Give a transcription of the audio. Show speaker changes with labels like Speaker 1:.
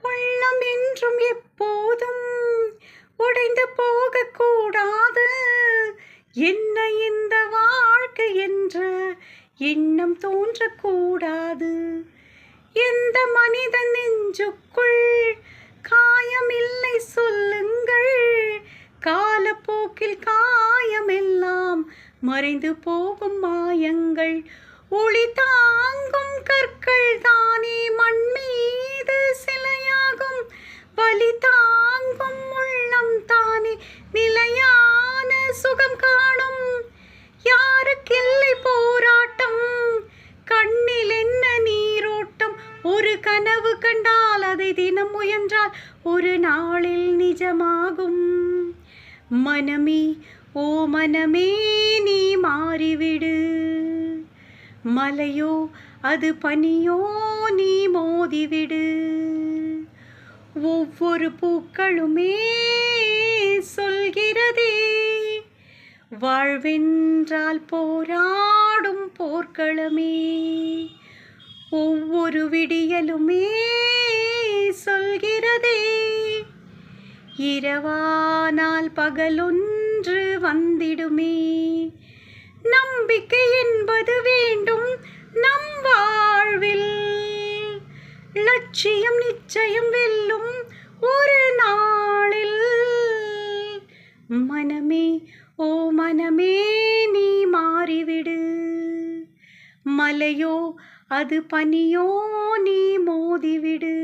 Speaker 1: உள்ளம் என்றும் எப்போதும் உடைந்து போகக்கூடாது. என்ன இந்த வாழ்க்கை என்ற எண்ணம் தோன்றக்கூடாது. எந்த மனிதன் நெஞ்சுக்குள் காயமில்லை சொல்லுங்கள். காலப்போக்கில் காயமெல்லாம் மறைந்து போகும் மாயங்கள். ஒளி தாங்கும் கற்கள் தானே மண் மீது சிலையாகும். வலி தாங்கும் உள்ளம் தானே நிலையான சுகம் காணும். யாருக்கில்லை போராட்டம், கண்ணில் என்ன நீரோட்டம். ஒரு கனவு கண்டால் அதை தினம் முயன்றால் ஒரு நாளில் நிஜமாகும். மனமே ஓ மனமே நீ மாறிவிடு. மலையோ அது பனியோ நீ மோதிவிடு. ஒவ்வொரு பூக்களுமே சொல்கிறதே, வாழ்வென்றால் போராடும் போர்க்களமே. ஒவ்வொரு விடியலுமே சொல்கிறதே, இரவானால் பகலொன்று வந்திடுமே. நம்பிக்கை என்பது வேண்டும் நம் வாழ்வில். லட்சியம் நிச்சயம் வெல்லும் ஒரு நாளில். மனமே ஓ மனமே நீ மாறிவிடு. மலையோ அது பனியோ நீ மோதிவிடு.